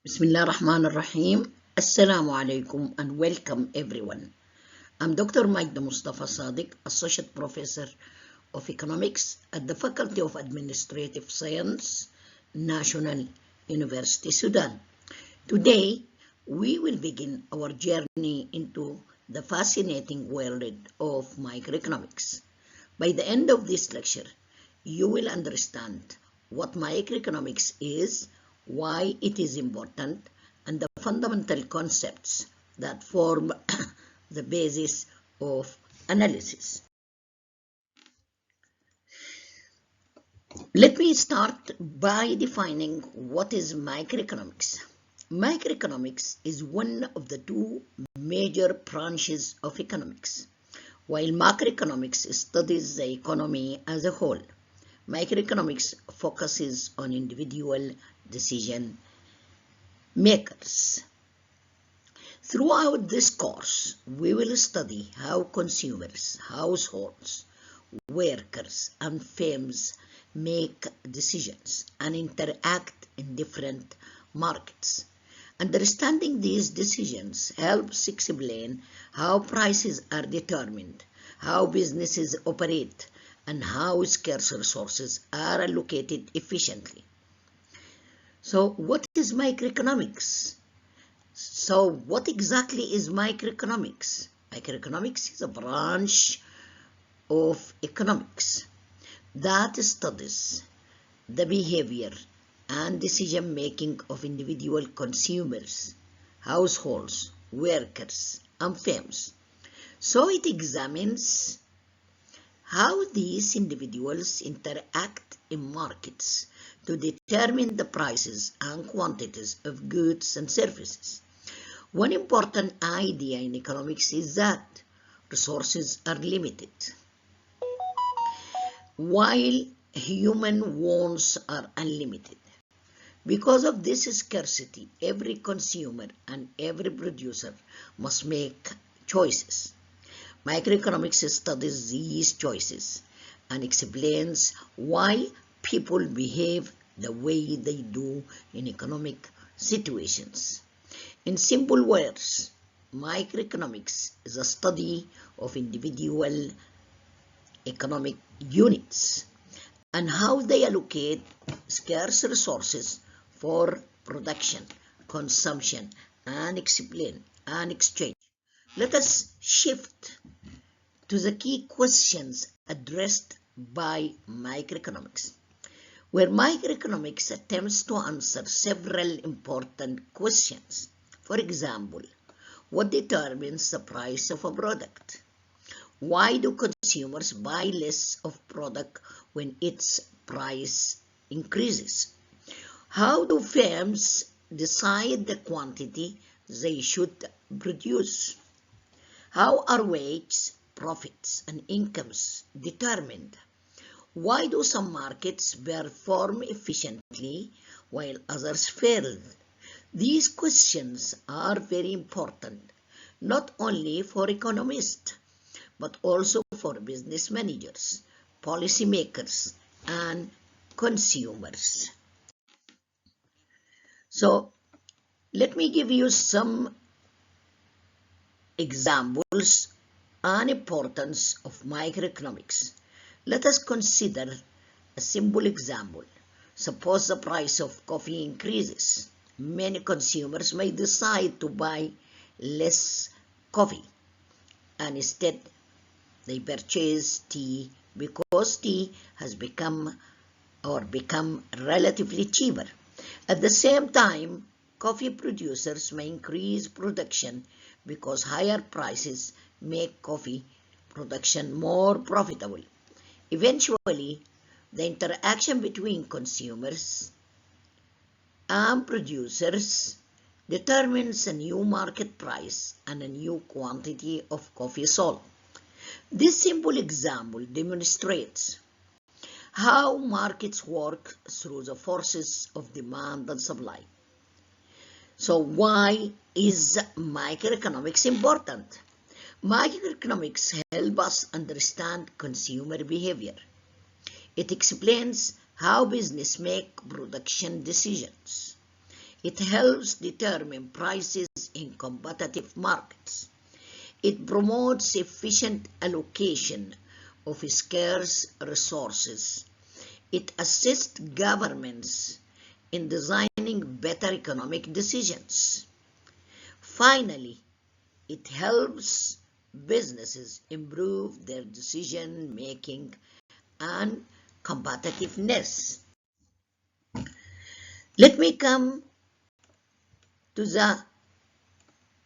Bismillah ar-Rahman ar-Rahim. Assalamu alaikum and welcome everyone. I'm Dr. Magda Mustafa Sadiq, Associate Professor of Economics at the Faculty of Administrative Science, National University, Sudan. Today, we will begin our journey into the fascinating world of microeconomics. By the end of this lecture, you will understand what microeconomics is, why it is important, and the fundamental concepts that form the basis of analysis. Let me start by defining what is microeconomics. Microeconomics is one of the two major branches of economics. While macroeconomics studies the economy as a whole, microeconomics focuses on individual decision makers. Throughout this course, we will study how consumers, households, workers, and firms make decisions and interact in different markets. Understanding these decisions helps explain how prices are determined, how businesses operate, and how scarce resources are allocated efficiently. So, what is microeconomics? So, what exactly is microeconomics? Microeconomics is a branch of economics that studies the behavior and decision-making of individual consumers, households, workers, and firms. So it examines how these individuals interact in markets to determine the prices and quantities of goods and services. One important idea in economics is that resources are limited, while human wants are unlimited. Because of this scarcity, every consumer and every producer must make choices. Microeconomics studies these choices and explains why people behave the way they do in economic situations. In simple words, microeconomics is a study of individual economic units and how they allocate scarce resources for production, consumption, and exchange. Let us shift to the key questions addressed by microeconomics, where microeconomics attempts to answer several important questions. For example, what determines the price of a product? Why do consumers buy less of product when its price increases? How do firms decide the quantity they should produce? How are wages, profits, and incomes determined? Why do some markets perform efficiently while others fail? These questions are very important, not only for economists, but also for business managers, policymakers, and consumers. So, let me give you some examples and importance of microeconomics. Let us consider a simple example. Suppose the price of coffee increases. Many consumers may decide to buy less coffee and instead they purchase tea because tea has become relatively cheaper. At the same time, coffee producers may increase production because higher prices make coffee production more profitable. Eventually, the interaction between consumers and producers determines a new market price and a new quantity of coffee sold. This simple example demonstrates how markets work through the forces of demand and supply. So why is microeconomics important? Microeconomics help us understand consumer behavior. It explains how business make production decisions. It helps determine prices in competitive markets. It promotes efficient allocation of scarce resources. It assists governments in designing better economic decisions. Finally, it helps businesses improve their decision making and competitiveness. Let me come to the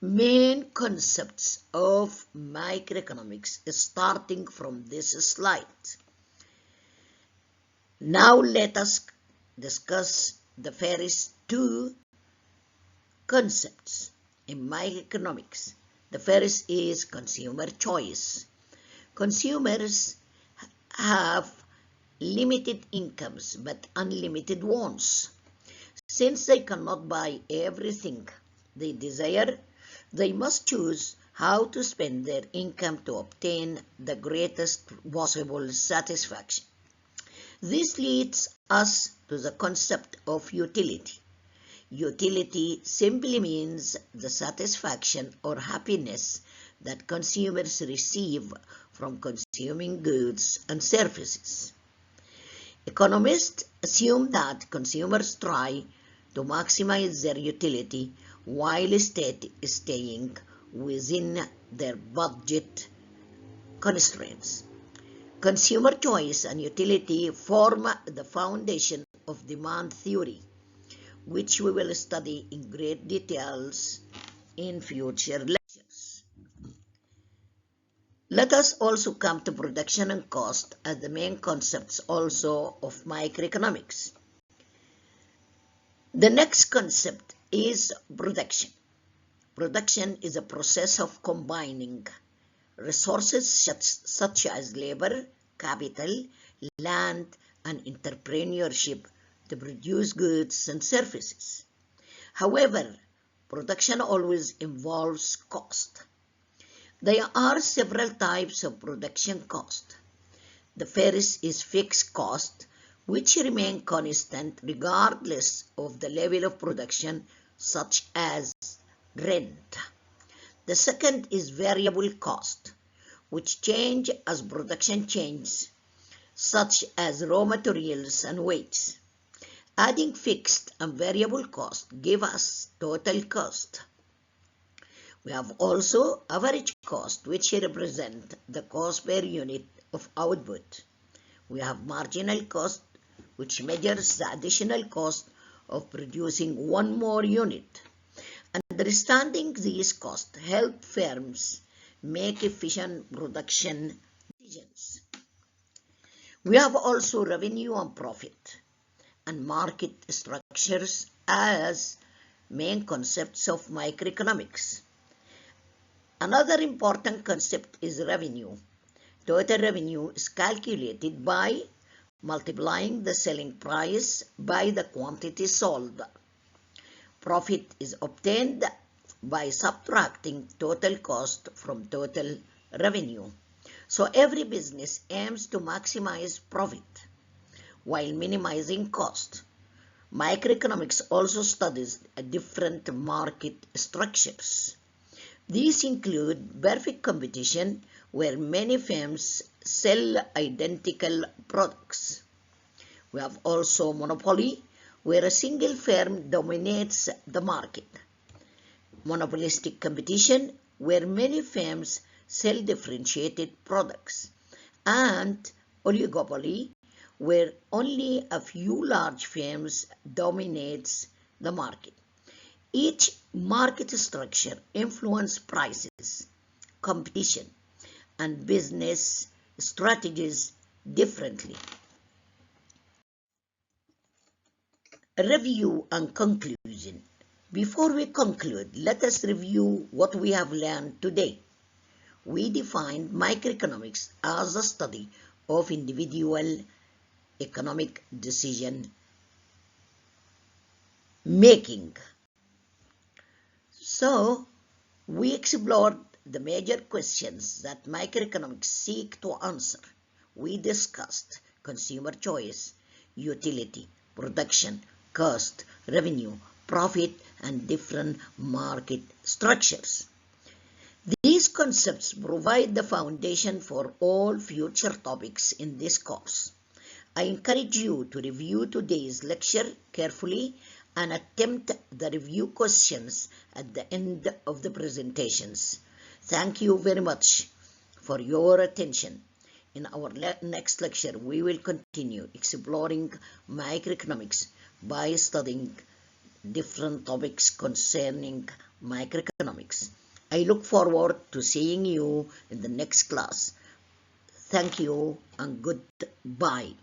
main concepts of microeconomics starting from this slide. Now let us discuss the first two concepts in microeconomics. The first is consumer choice. Consumers have limited incomes but unlimited wants. Since they cannot buy everything they desire, they must choose how to spend their income to obtain the greatest possible satisfaction. This leads us to the concept of utility. Utility simply means the satisfaction or happiness that consumers receive from consuming goods and services. Economists assume that consumers try to maximize their utility while staying within their budget constraints. Consumer choice and utility form the foundation of demand theory, which we will study in great details in future lectures. Let us also come to production and cost as the main concepts also of microeconomics. The next concept is production. Production is a process of combining resources such as labor, capital, land, and entrepreneurship to produce goods and services. However, production always involves cost. There are several types of production cost. The first is fixed cost, which remain constant regardless of the level of production, such as rent. The second is variable cost, which change as production changes, such as raw materials and wages. Adding fixed and variable cost give us total cost. We have also average cost, which represent the cost per unit of output. We have marginal cost, which measures the additional cost of producing one more unit. Understanding these costs help firms make efficient production decisions. We have also revenue and profit and market structures as main concepts of microeconomics. Another important concept is revenue. Total revenue is calculated by multiplying the selling price by the quantity sold. Profit is obtained by subtracting total cost from total revenue. So every business aims to maximize profit while minimizing cost. Microeconomics also studies different market structures. These include perfect competition, where many firms sell identical products. We have also monopoly, where a single firm dominates the market. Monopolistic competition, where many firms sell differentiated products. And oligopoly, where only a few large firms dominates the market. Each market structure influences prices, competition, and business strategies differently. Review and conclusion. Before we conclude, let us review what we have learned today. We defined microeconomics as a study of individual economic decision making. So, we explored the major questions that microeconomics seek to answer. We discussed consumer choice, utility, production, cost, revenue, profit and different market structures. These concepts provide the foundation for all future topics in this course. I encourage you to review today's lecture carefully and attempt the review questions at the end of the presentations. Thank you very much for your attention. In our next lecture, we will continue exploring microeconomics by studying different topics concerning microeconomics. I look forward to seeing you in the next class. Thank you and goodbye.